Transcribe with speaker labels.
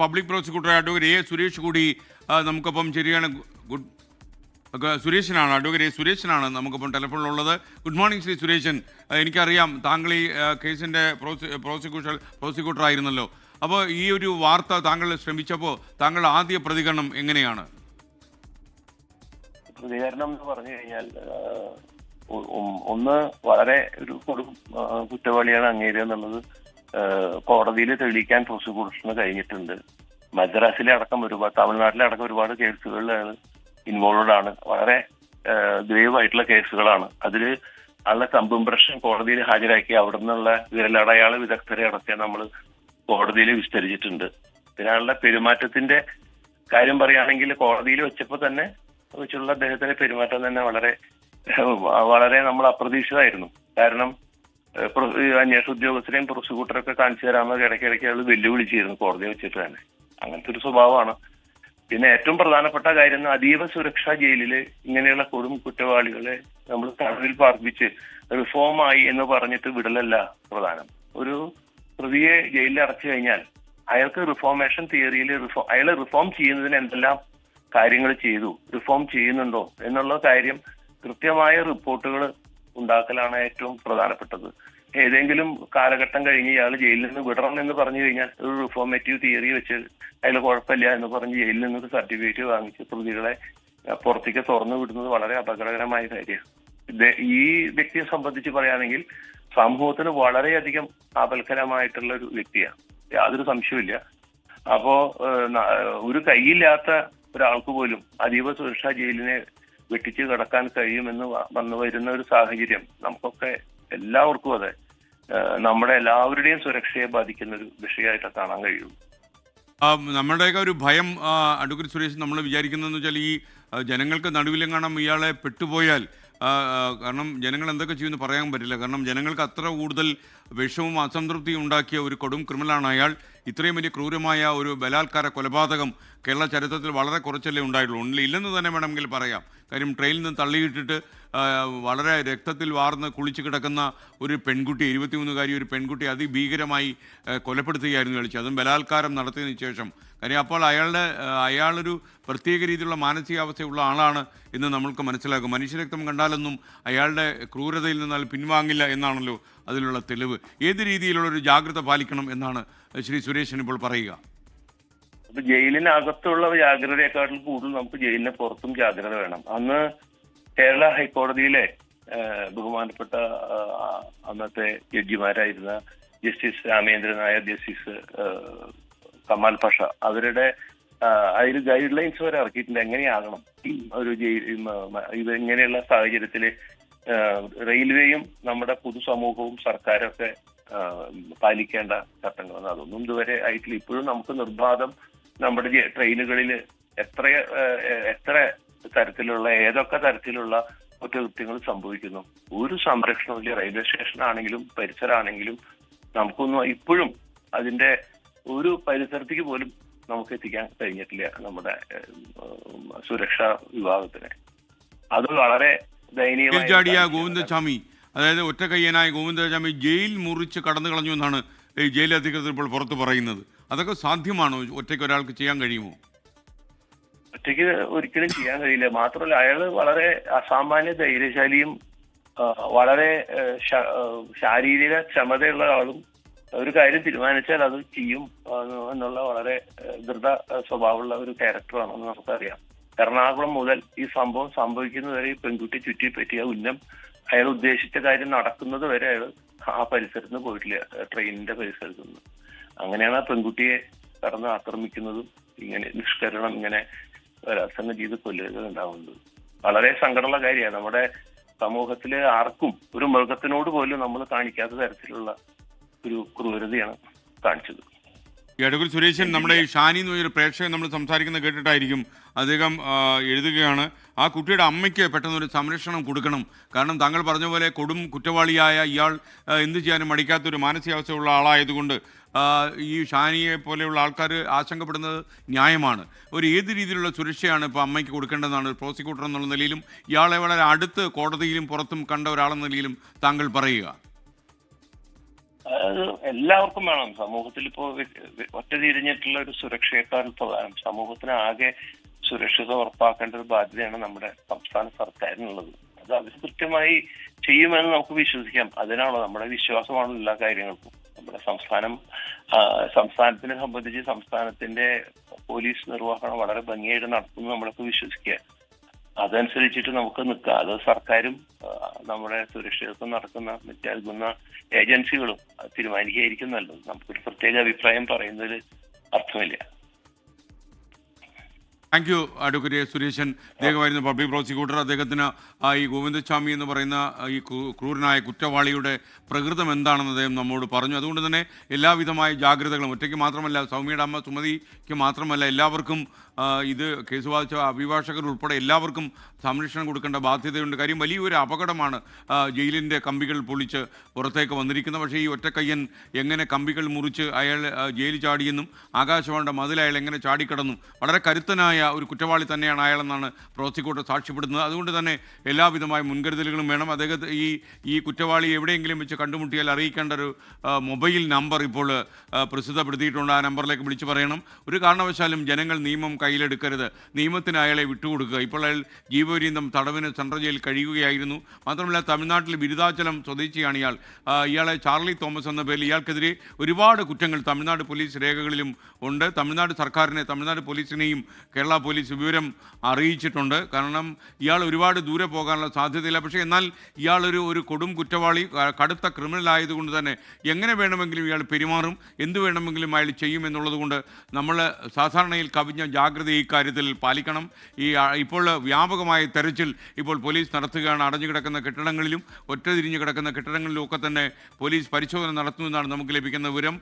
Speaker 1: Public prosecutor advocate A Suresh കൂടി നമുക്കൊപ്പം ശരിയാണ്. ഗുഡ് സുരേഷനാണ്, അഡ്വക്കേറ്റ് എ സുരേഷനാണ് നമുക്കിപ്പം ടെലിഫോണിലുള്ളത്. Good morning Shri Sureshan. എനിക്കറിയാം താങ്കൾ ഈ കേസിൻ്റെ പ്രോസിക്യൂട്ടർ ആയിരുന്നല്ലോ. അപ്പോൾ ഈ ഒരു വാർത്ത താങ്കൾ ശ്രമിച്ചപ്പോൾ താങ്കളുടെ ആദ്യ പ്രതികരണം എങ്ങനെയാണ്?
Speaker 2: പ്രതികരണം എന്ന് പറഞ്ഞു കഴിഞ്ഞാൽ ഒന്ന് വളരെ ഒരു കുറ്റവാളിയാണ് അങ്ങേര് എന്നുള്ളത് കോടതിയിൽ തെളിയിക്കാൻ പ്രോസിക്യൂഷന് കഴിഞ്ഞിട്ടുണ്ട്. മദ്രാസിലെ അടക്കം ഒരുപാട്, തമിഴ്നാട്ടിലെ അടക്കം ഒരുപാട് കേസുകളിലാണ് ഇൻവോൾവഡ് ആണ്. വളരെ ഗ്രേവ് ആയിട്ടുള്ള കേസുകളാണ്. അതിൽ ആളുടെ കമ്പംപ്രഷൻ കോടതിയിൽ ഹാജരാക്കി അവിടെ നിന്നുള്ള വിരലടയാള വിദഗ്ധരെ അടക്കം നമ്മൾ കോടതിയിൽ വിസ്തരിച്ചിട്ടുണ്ട്. പിന്നെ ആളുടെ പെരുമാറ്റത്തിന്റെ കാര്യം പറയുകയാണെങ്കിൽ കോടതിയിൽ വെച്ചപ്പോൾ തന്നെ വെച്ചുള്ള അദ്ദേഹത്തിന്റെ പെരുമാറ്റം തന്നെ വളരെ നമ്മൾ അപ്രതീക്ഷിതമായിരുന്നു. കാരണം അന്വേഷണ ഉദ്യോഗസ്ഥരെയും പ്രോസിക്യൂട്ടറൊക്കെ കാണിച്ചു തരാമെന്ന് ഇടയ്ക്കിടയ്ക്ക് അയാൾ വെല്ലുവിളിച്ചിരുന്നു കോടതിയെ വെച്ചിട്ട് തന്നെ. അങ്ങനത്തെ ഒരു സ്വഭാവമാണ്. പിന്നെ ഏറ്റവും പ്രധാനപ്പെട്ട കാര്യം, അതീവ സുരക്ഷാ ജയിലില് ഇങ്ങനെയുള്ള കൊടും കുറ്റവാളികളെ നമ്മൾ തടവിൽ പാർപ്പിച്ച് റിഫോമായി എന്ന് പറഞ്ഞിട്ട് വിടലല്ല പ്രധാനം. ഒരു പ്രതിയെ ജയിലിൽ അടച്ചു കഴിഞ്ഞാൽ അയാൾക്ക് റിഫോർമേഷൻ തിയറിയിൽ അയാൾ റിഫോം ചെയ്യുന്നതിന് എന്തെല്ലാം കാര്യങ്ങൾ ചെയ്തു, റിഫോം ചെയ്യുന്നുണ്ടോ എന്നുള്ള കാര്യം കൃത്യമായ റിപ്പോർട്ടുകൾ ഉണ്ടാക്കലാണ് ഏറ്റവും പ്രധാനപ്പെട്ടത്. ഏതെങ്കിലും കാലഘട്ടം കഴിഞ്ഞ് ഇയാൾ ജയിലിൽ നിന്ന് വിടണം എന്ന് പറഞ്ഞു കഴിഞ്ഞാൽ ഒരു റിഫോർമേറ്റീവ് തിയറി വെച്ച് അതിൽ കുഴപ്പമില്ല എന്ന് പറഞ്ഞ് ജയിലിൽ നിന്നൊരു സർട്ടിഫിക്കറ്റ് വാങ്ങിച്ച് പ്രതികളെ പുറത്തേക്ക് തുറന്നു വിടുന്നത് വളരെ അപകടകരമായ കാര്യമാണ്. ഈ വ്യക്തിയെ സംബന്ധിച്ച് പറയുകയാണെങ്കിൽ സമൂഹത്തിന് വളരെയധികം ആപൽക്കരമായിട്ടുള്ള ഒരു വ്യക്തിയാണ്, യാതൊരു സംശയമില്ല. അപ്പോ ഒരു കൈയില്ലാത്ത ഒരാൾക്ക് പോലും അതീവ സുരക്ഷാ ജയിലിനെ വെട്ടിച്ച് കിടക്കാൻ കഴിയുമെന്ന് വന്നു വരുന്ന ഒരു സാഹചര്യം നമുക്കൊക്കെ എല്ലാവർക്കും അതെ നമ്മുടെ എല്ലാവരുടെയും സുരക്ഷയെ ബാധിക്കുന്ന ഒരു വിഷയമായിട്ട് കാണാൻ കഴിയുള്ളൂ.
Speaker 1: നമ്മുടെയൊക്കെ ഒരു ഭയം അഡ്വക്കേറ്റ് സുരേഷ്, നമ്മൾ വിചാരിക്കുന്നതെന്ന് വെച്ചാൽ ഈ ജനങ്ങൾക്ക് നടുവിലെങ്ങാണം ഇയാളെ പെട്ടുപോയാൽ, കാരണം ജനങ്ങൾ എന്തൊക്കെ ചെയ്യുമെന്ന് പറയാൻ പറ്റില്ല. കാരണം ജനങ്ങൾക്ക് അത്ര കൂടുതൽ വിഷവും അസംതൃപ്തിയും ഉണ്ടാക്കിയ ഒരു കൊടും ക്രിമിനലാണ് അയാൾ. ഇത്രയും വലിയ ക്രൂരമായ ഒരു ബലാത്കാര കൊലപാതകം കേരള ചരിത്രത്തിൽ വളരെ കുറച്ചല്ലേ ഉണ്ടായിട്ടുള്ളൂ. ഇല്ലെന്ന് തന്നെ വേണമെങ്കിൽ പറയാം. കാര്യം ട്രെയിനിൽ നിന്ന് തള്ളിയിട്ടിട്ട് വളരെ രക്തത്തിൽ വാർന്ന് കുളിച്ച് കിടക്കുന്ന ഒരു പെൺകുട്ടി, 23-കാരി ഒരു പെൺകുട്ടി അതിഭീകരമായി കൊലപ്പെടുത്തുകയായിരുന്നു കളിച്ച്, അതും ബലാത്കാരം നടത്തിയതിനു ശേഷം. കാര്യം അപ്പോൾ അയാളൊരു പ്രത്യേക രീതിയിലുള്ള മാനസികാവസ്ഥയുള്ള ആളാണ് എന്ന് നമ്മൾക്ക് മനസ്സിലാക്കും. മനുഷ്യരക്തം കണ്ടാലൊന്നും അയാളുടെ ക്രൂരതയിൽ നിന്ന് പിൻവാങ്ങില്ല എന്നാണല്ലോ അതിലുള്ള തെളിവ്. ഏത് രീതിയിലുള്ളൊരു ജാഗ്രത പാലിക്കണം എന്നാണ് ശ്രീ സുരേഷൻ ഇപ്പോൾ പറയുക?
Speaker 2: ജയിലിനകത്തുള്ള ജാഗ്രതയെക്കാട്ടിൽ കൂടുതൽ നമുക്ക് ജയിലിന് പുറത്തും ജാഗ്രത വേണം. അന്ന് കേരള ഹൈക്കോടതിയിലെ ബഹുമാനപ്പെട്ട അന്നത്തെ ജഡ്ജിമാരായിരുന്ന ജസ്റ്റിസ് രാമേന്ദ്രൻ നായർ, ജസ്റ്റിസ് കമാൽ പാഷ, അവരുടെ അതിൽ ഗൈഡ് ലൈൻസ് വരെ ഇറക്കിയിട്ടുണ്ട്. എങ്ങനെയാകണം ഒരു ഇങ്ങനെയുള്ള സാഹചര്യത്തിൽ റെയിൽവേയും നമ്മുടെ പൊതുസമൂഹവും സർക്കാരൊക്കെ പാലിക്കേണ്ട ചട്ടങ്ങളാണ്. അതൊന്നും ഇതുവരെ ആയിട്ടില്ല. ഇപ്പോഴും നമുക്ക് നിർബാധം നമ്മുടെ ട്രെയിനുകളിൽ എത്ര തരത്തിലുള്ള ഏതൊക്കെ തരത്തിലുള്ള കുറ്റകൃത്യങ്ങൾ സംഭവിക്കുന്നു, ഒരു സംരക്ഷണമില്ല. റെയിൽവേ സ്റ്റേഷനാണെങ്കിലും പരിസരമാണെങ്കിലും നമുക്കൊന്നും ഇപ്പോഴും അതിന്റെ ഒരു പരിസരത്തേക്ക് പോലും നമുക്ക് എത്തിക്കാൻ കഴിഞ്ഞിട്ടില്ല നമ്മുടെ സുരക്ഷാ വിഭാഗത്തിന്. അത് വളരെ ദയനീയമായ
Speaker 1: ഗോവിന്ദസ്വാമി, അതായത് ഒറ്റക്കയ്യനായ ഗോവിന്ദസ്വാമി ജയിൽ മുറിച്ച് കടന്നു കളഞ്ഞു എന്നാണ് ഈ ജയിൽ അധികൃതർ ഇപ്പോൾ പുറത്ത് പറയുന്നത്. അതൊക്കെ സാധ്യമാണോ? ഒറ്റയ്ക്ക് ഒരാൾക്ക് ചെയ്യാൻ കഴിയുമോ?
Speaker 2: ഒറ്റയ്ക്ക് ഒരിക്കലും ചെയ്യാൻ കഴിയില്ല. മാത്രമല്ല അയാൾ വളരെ അസാമാന്യ ധൈര്യശാലിയും വളരെ ശാരീരിക ക്ഷമതയുള്ള ആളും, ഒരു കാര്യം തീരുമാനിച്ചാൽ അത് ചെയ്യും എന്നുള്ള വളരെ ദൃഢ സ്വഭാവമുള്ള ഒരു ക്യാരക്ടറാണെന്ന് നമുക്കറിയാം. എറണാകുളം മുതൽ ഈ സംഭവം സംഭവിക്കുന്നതുവരെ ഈ പെൺകുട്ടി ചുറ്റിപ്പറ്റിയ ഉന്നം അയാൾ ഉദ്ദേശിച്ച കാര്യം നടക്കുന്നത് വരെ അയാൾ ആ പരിസരത്ത് നിന്ന് പോയിട്ടില്ല, ട്രെയിനിന്റെ പരിസരത്ത് നിന്ന്. അങ്ങനെയാണ് ആ പെൺകുട്ടിയെ കടന്ന് ആക്രമിക്കുന്നതും ഇങ്ങനെ നിഷ്കരണം ഇങ്ങനെ ബലാത്സംഗം ചെയ്ത് കൊല്ലുക ഉണ്ടാവുന്നത്. വളരെ സങ്കടമുള്ള കാര്യമാണ്. നമ്മുടെ സമൂഹത്തിലെ ആർക്കും, ഒരു മൃഗത്തിനോട് പോലും നമ്മൾ കാണിക്കാത്ത തരത്തിലുള്ള ഒരു ക്രൂരതയാണ് കാണിച്ചത്.
Speaker 1: ഈ അഡ്വക്കേറ്റ് സുരേഷൻ, നമ്മുടെ ഈ ഷാനി എന്ന് പറഞ്ഞൊരു പ്രേക്ഷകൻ നമ്മൾ സംസാരിക്കുന്നത് കേട്ടിട്ടായിരിക്കും. അദ്ദേഹം എഴുതുകയാണ്, ആ കുട്ടിയുടെ അമ്മയ്ക്ക് പെട്ടെന്നൊരു സംരക്ഷണം കൊടുക്കണം. കാരണം താങ്കൾ പറഞ്ഞ പോലെ കൊടും കുറ്റവാളിയായ ഇയാൾ എന്ത് ചെയ്യാനും മടിക്കാത്തൊരു മാനസികാവസ്ഥയുള്ള ആളായതുകൊണ്ട് ഈ ഷാനിയെ പോലെയുള്ള ആൾക്കാർ ആശങ്കപ്പെടുന്നത് ന്യായമാണ്. ഏത് രീതിയിലുള്ള സുരക്ഷയാണ് ഇപ്പോൾ അമ്മയ്ക്ക് കൊടുക്കേണ്ടതെന്നാണ് പ്രോസിക്യൂട്ടർ എന്നുള്ള നിലയിലും ഇയാളെ വളരെ അടുത്ത് കോടതിയിലും പുറത്തും കണ്ട ഒരാളെന്ന നിലയിലും താങ്കൾ പറയുക?
Speaker 2: അത് എല്ലാവർക്കും വേണം. സമൂഹത്തിൽ ഇപ്പോൾ ഒറ്റ തിരിഞ്ഞിട്ടുള്ള ഒരു സുരക്ഷയേക്കാൾ പ്രധാനം സമൂഹത്തിന് ആകെ സുരക്ഷിത ഉറപ്പാക്കേണ്ട ഒരു ബാധ്യതയാണ് നമ്മുടെ സംസ്ഥാന സർക്കാരിനുള്ളത്. അത് അവർ കൃത്യമായി ചെയ്യുമെന്ന് നമുക്ക് വിശ്വസിക്കാം. അതിനാണല്ലോ നമ്മുടെ വിശ്വാസമാണ് എല്ലാ കാര്യങ്ങൾക്കും. നമ്മുടെ സംസ്ഥാനത്തിനെ സംബന്ധിച്ച് സംസ്ഥാനത്തിന്റെ പോലീസ് നിർവഹണം വളരെ ഭംഗിയായിട്ട് നടത്തുന്നു നമ്മളൊക്കെ വിശ്വസിക്കുക. അതനുസരിച്ചിട്ട് നമുക്ക് നിൽക്കാം. അത് സർക്കാരും നമ്മുടെ സുരക്ഷിതത്വം നടക്കുന്ന മറ്റ് നൽകുന്ന ഏജൻസികളും തീരുമാനിക്കുകയായിരിക്കും നല്ലത്. നമുക്കൊരു പ്രത്യേക അഭിപ്രായം പറയുന്നതിൽ അർത്ഥമില്ല.
Speaker 1: Thank you advocate Sureshan. അദ്ദേഹമായിരുന്നു പബ്ലിക് പ്രോസിക്യൂട്ടർ. അദ്ദേഹത്തിന് ഈ ഗോവിന്ദസ്വാമി എന്ന് പറയുന്ന ഈ ക്രൂരനായ കുറ്റവാളിയുടെ പ്രകൃതം എന്താണെന്ന് അദ്ദേഹം നമ്മോട് പറഞ്ഞു. അതുകൊണ്ട് തന്നെ എല്ലാവിധമായ ജാഗ്രതകളും ഒറ്റയ്ക്ക് മാത്രമല്ല, സൗമ്യയുടെ അമ്മ സുമതിക്ക് മാത്രമല്ല, എല്ലാവർക്കും ഇത് കേസ് വാദിച്ച അഭിഭാഷകർ ഉൾപ്പെടെ എല്ലാവർക്കും സംരക്ഷണം കൊടുക്കേണ്ട ബാധ്യതയുണ്ട്. കാര്യം വലിയൊരു അപകടമാണ് ജയിലിൻ്റെ കമ്പികൾ പൊളിച്ച് പുറത്തേക്ക് വന്നിരിക്കുന്നത്. പക്ഷേ ഈ ഒറ്റക്കയ്യൻ എങ്ങനെ കമ്പികൾ മുറിച്ച് അയാൾ ജയിലിൽ ചാടിയെന്നും ആകാശവാണിയുടെ മതിൽ അയാൾ എങ്ങനെ ചാടിക്കടന്നും വളരെ കരുത്തനായ ഒരു കുറ്റവാളി തന്നെയാണ് അയാളെന്നാണ് പ്രോസിക്യൂട്ടർ സാക്ഷ്യപ്പെടുന്നത്. അതുകൊണ്ട് തന്നെ എല്ലാവിധമായ മുൻകരുതലുകളും വേണം. അദ്ദേഹത്തെ ഈ കുറ്റവാളി എവിടെയെങ്കിലും വെച്ച് കണ്ടുമുട്ടിയാൽ അറിയിക്കേണ്ട ഒരു മൊബൈൽ നമ്പർ ഇപ്പോൾ പ്രസിദ്ധപ്പെടുത്തിയിട്ടുണ്ട്. ആ നമ്പറിലേക്ക് വിളിച്ചു പറയണം. ഒരു കാരണവശാലും ജനങ്ങൾ നിയമം കയ്യിലെടുക്കരുത്. നിയമത്തിന് അയാളെ വിട്ടുകൊടുക്കുക. ഇപ്പോൾ അയാൾ ജീവപര്യന്തം തടവിന് സെൻട്രൽ ജയിലിൽ കഴിയുകയായിരുന്നു. മാത്രമല്ല തമിഴ്നാട്ടിൽ ബിരുദാചലം സ്വദേശിയാണ് ഇയാൾ. ഇയാളെ ചാർലി തോമസ് എന്ന പേരിൽ ഇയാൾക്കെതിരെ ഒരുപാട് കുറ്റങ്ങൾ തമിഴ്നാട് പോലീസ് രേഖകളിലും ഉണ്ട്. തമിഴ്നാട് സർക്കാരിനെ, തമിഴ്നാട് പോലീസിനെയും കേരള പോലീസ് വിവരം അറിയിച്ചിട്ടുണ്ട്. കാരണം ഇയാൾ ഒരുപാട് ദൂരെ പോകാനുള്ള സാധ്യതയില്ല. പക്ഷേ എന്നാൽ ഇയാളൊരു കൊടും കുറ്റവാളി, കടുത്ത ക്രിമിനൽ ആയതുകൊണ്ട് തന്നെ എങ്ങനെ വേണമെങ്കിലും ഇയാൾ പെരുമാറും, എന്ത് വേണമെങ്കിലും അയാൾ ചെയ്യും എന്നുള്ളത് കൊണ്ട് നമ്മൾ സാധാരണയിൽ കവിഞ്ഞ ജാഗ്രത ഈ കാര്യത്തിൽ പാലിക്കണം. ഇപ്പോൾ വ്യാപകമായ തെരച്ചിൽ ഇപ്പോൾ പോലീസ് നടത്തുകയാണ്. അടഞ്ഞു കിടക്കുന്ന കെട്ടിടങ്ങളിലും ഒറ്റതിരിഞ്ഞ് കിടക്കുന്ന കെട്ടിടങ്ങളിലും ഒക്കെ തന്നെ പോലീസ് പരിശോധന നടത്തുമെന്നാണ് നമുക്ക് ലഭിക്കുന്ന വിവരം.